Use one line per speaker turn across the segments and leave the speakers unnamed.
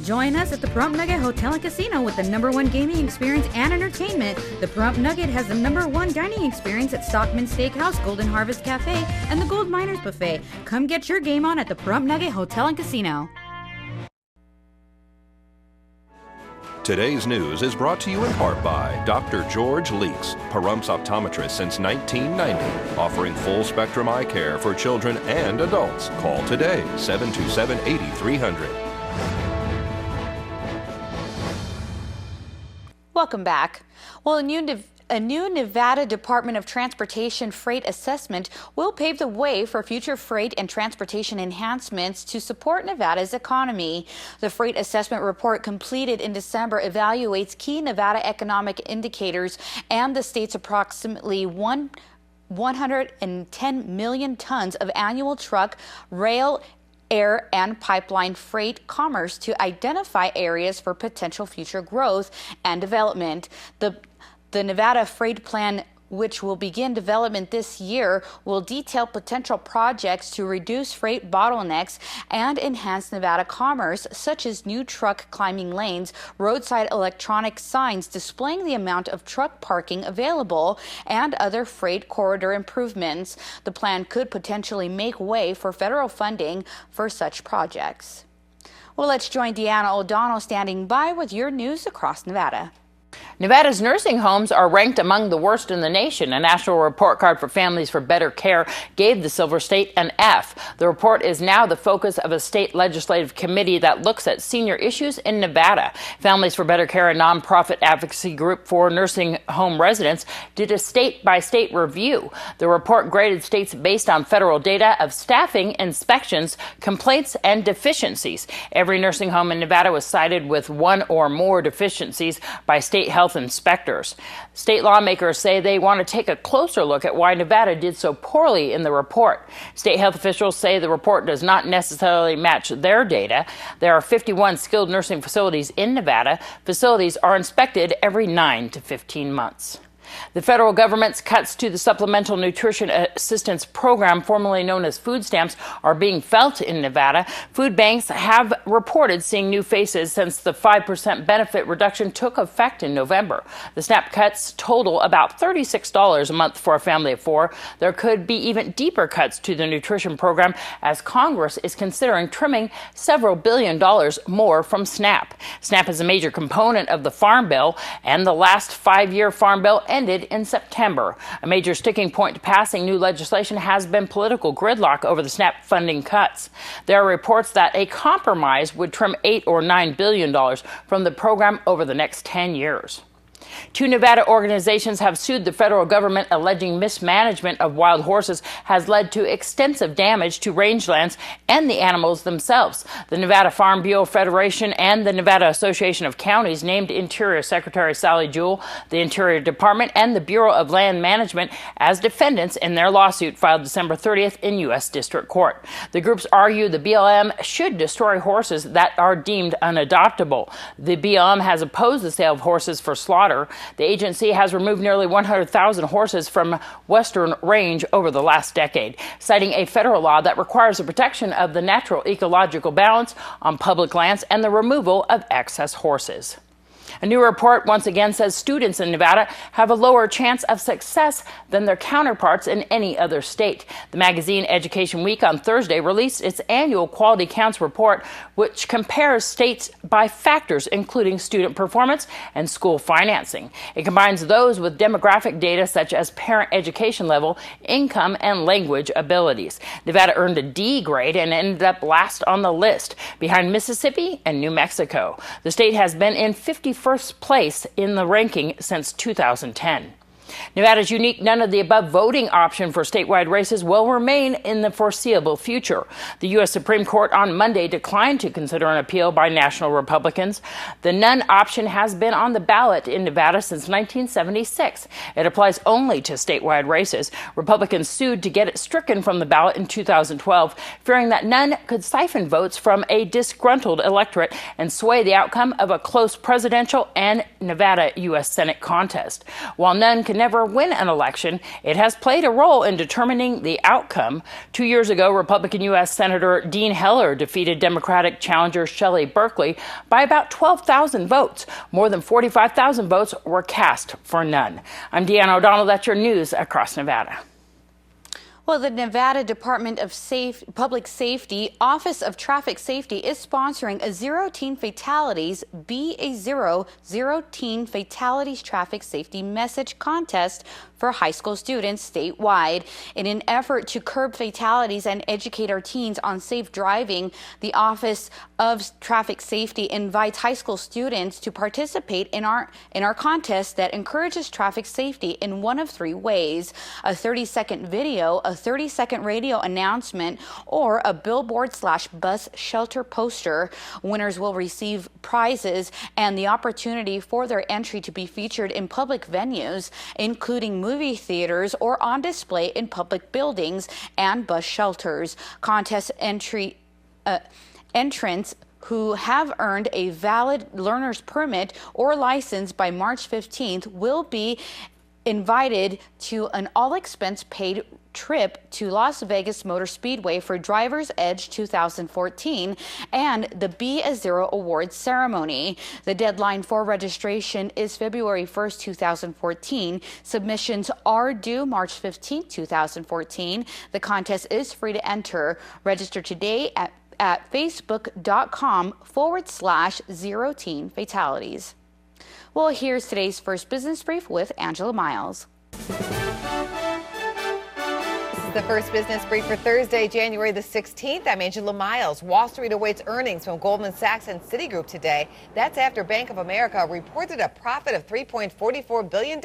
Join us at the Pahrump Nugget Hotel and Casino with the #1 gaming experience and entertainment. The Pahrump Nugget has the #1 dining experience at Stockman Steakhouse, Golden Harvest Cafe, and the Gold Miners Buffet. Come get your game on at the Pahrump Nugget Hotel and Casino.
Today's news is brought to you in part by Dr. George Leeks, Pahrump's optometrist since 1990, offering full-spectrum eye care for children and adults. Call today, 727-8300.
Welcome back. Well, a new Nevada Department of Transportation freight assessment will pave the way for future freight and transportation enhancements to support Nevada's economy. The freight assessment report completed in December evaluates key Nevada economic indicators and the state's approximately 110 million tons of annual truck, rail, air, and pipeline freight commerce to identify areas for potential future growth and development. The Nevada Freight Plan, which will begin development this year, will detail potential projects to reduce freight bottlenecks and enhance Nevada commerce, such as new truck climbing lanes, roadside electronic signs displaying the amount of truck parking available, and other freight corridor improvements. The plan could potentially make way for federal funding for such projects. Well, let's join Deanna O'Donnell standing by with your news across Nevada.
Nevada's nursing homes are ranked among the worst in the nation. A national report card for Families for Better Care gave the Silver State an F. The report is now the focus of a state legislative committee that looks at senior issues in Nevada. Families for Better Care, a nonprofit advocacy group for nursing home residents, did a state-by-state review. The report graded states based on federal data of staffing, inspections, complaints, and deficiencies. Every nursing home in Nevada was cited with one or more deficiencies by state health inspectors. State lawmakers say they want to take a closer look at why Nevada did so poorly in the report. State health officials say the report does not necessarily match their data. There are 51 skilled nursing facilities in Nevada. Facilities are inspected every 9 to 15 months. The federal government's cuts to the Supplemental Nutrition Assistance Program, formerly known as food stamps, are being felt in Nevada. Food banks have reported seeing new faces since the 5% benefit reduction took effect in November. The SNAP cuts total about $36 a month for a family of 4. There could be even deeper cuts to the nutrition program as Congress is considering trimming several $billion more from SNAP. SNAP is a major component of the Farm Bill, and the last 5-year Farm Bill ended in September. A major sticking point to passing new legislation has been political gridlock over the SNAP funding cuts. There are reports that a compromise would trim $8 or $9 billion from the program over the next 10 years. 2 Nevada organizations have sued the federal government alleging mismanagement of wild horses has led to extensive damage to rangelands and the animals themselves. The Nevada Farm Bureau Federation and the Nevada Association of Counties named Interior Secretary Sally Jewell, the Interior Department, and the Bureau of Land Management as defendants in their lawsuit filed December 30th in U.S. District Court. The groups argue the BLM should destroy horses that are deemed unadoptable. The BLM has opposed the sale of horses for slaughter. The agency has removed nearly 100,000 horses from Western Range over the last decade, citing a federal law that requires the protection of the natural ecological balance on public lands and the removal of excess horses. A new report once again says students in Nevada have a lower chance of success than their counterparts in any other state. The magazine Education Week on Thursday released its annual Quality Counts report, which compares states by factors including student performance and school financing. It combines those with demographic data such as parent education level, income, and language abilities. Nevada earned a D grade and ended up last on the list, behind Mississippi and New Mexico. The state has been in 51st place in the ranking since 2010. Nevada's unique none-of-the-above voting option for statewide races will remain in the foreseeable future. The U.S. Supreme Court on Monday declined to consider an appeal by national Republicans. The none option has been on the ballot in Nevada since 1976. It applies only to statewide races. Republicans sued to get it stricken from the ballot in 2012, fearing that none could siphon votes from a disgruntled electorate and sway the outcome of a close presidential and Nevada U.S. Senate contest. While none can never win an election, it has played a role in determining the outcome. 2 years ago, Republican U.S. Senator Dean Heller defeated Democratic challenger Shelley Berkeley by about 12,000 votes. More than 45,000 votes were cast for none. I'm Deanna O'Donnell. That's your news across Nevada.
Well, the Nevada Department of Public Safety Office of Traffic Safety is sponsoring a Zero Teen Fatalities Be a Zero Teen Fatalities Traffic Safety Message contest for high school students statewide. In an effort to curb fatalities and educate our teens on safe driving, the Office of Traffic Safety invites high school students to participate in our contest that encourages traffic safety in one of three ways: a 30-second video, a 30-second radio announcement, or a billboard/bus shelter poster. Winners will receive prizes and the opportunity for their entry to be featured in public venues, including movie theaters or on display in public buildings and bus shelters. Contest entrants who have earned a valid learner's permit or license by March 15th will be invited to an all-expense-paid trip to Las Vegas Motor Speedway for Driver's Edge 2014 and the Be a Zero Awards ceremony. The deadline for registration is February 1st, 2014. Submissions are due March 15th, 2014. The contest is free to enter. Register today at facebook.com/Zero Teen Fatalities. Well, here's today's first business brief with Angela Miles.
The first business brief for Thursday, January the 16th. I'm Angela Miles. Wall Street awaits earnings from Goldman Sachs and Citigroup today. That's after Bank of America reported a profit of $3.44 billion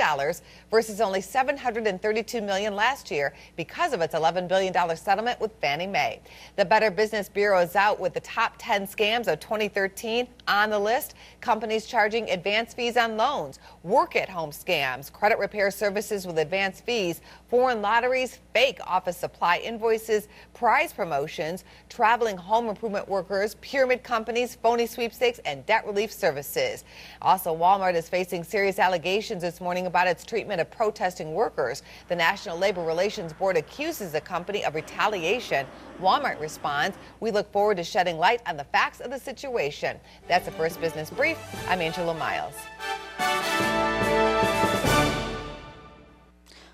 versus only $732 million last year because of its $11 billion settlement with Fannie Mae. The Better Business Bureau is out with the top 10 scams of 2013 on the list. Companies charging advance fees on loans, work-at-home scams, credit repair services with advance fees, foreign lotteries, fake office supply invoices, prize promotions, traveling home improvement workers, pyramid companies, phony sweepstakes, and debt relief services. Also, Walmart is facing serious allegations this morning about its treatment of protesting workers. The National Labor Relations Board accuses the company of retaliation. Walmart responds, "We look forward to shedding light on the facts of the situation." That's the first business brief. I'm Angela Miles.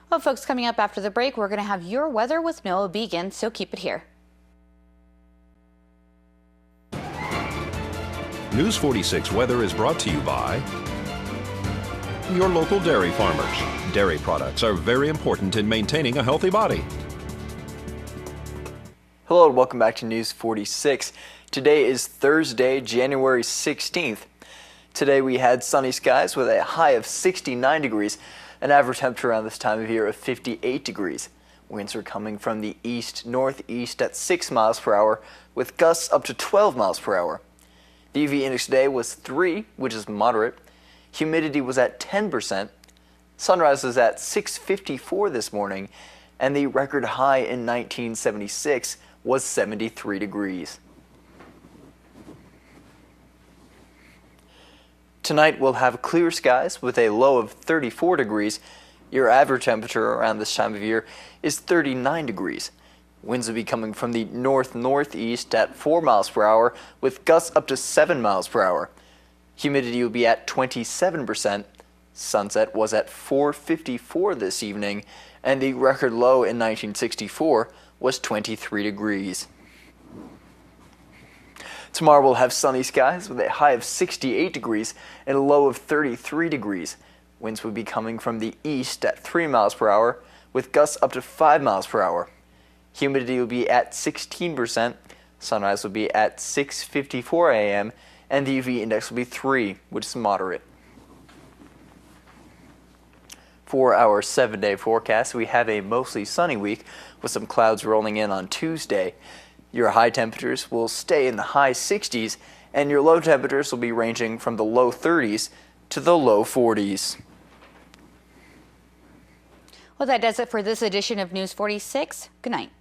Well, folks, coming up after the break, we're going to have your weather with Noah Began, so keep it here.
News 46 weather is brought to you by your local dairy farmers. Dairy products are very important in maintaining a healthy body.
Hello and welcome back to News 46. Today is Thursday, January 16th. Today we had sunny skies with a high of 69 degrees. An average temperature around this time of year of 58 degrees. Winds are coming from the east-northeast at 6 miles per hour with gusts up to 12 miles per hour. The UV index today was 3, which is moderate. Humidity was at 10%. Sunrise was at 6:54 this morning, and the record high in 1976 was 73 degrees. Tonight we'll have clear skies with a low of 34 degrees. Your average temperature around this time of year is 39 degrees. Winds will be coming from the north-northeast at 4 miles per hour with gusts up to 7 miles per hour. Humidity will be at 27%. Sunset was at 4:54 this evening, and the record low in 1964 was 23 degrees. Tomorrow we'll have sunny skies with a high of 68 degrees and a low of 33 degrees. Winds will be coming from the east at 3 miles per hour with gusts up to 5 miles per hour. Humidity will be at 16%. Sunrise will be at 6:54 a.m. and the UV index will be 3, which is moderate. For our 7-day forecast, we have a mostly sunny week with some clouds rolling in on Tuesday. Your high temperatures will stay in the high 60s, and your low temperatures will be ranging from the low 30s to the low 40s.
Well, that does it for this edition of News 46. Good night.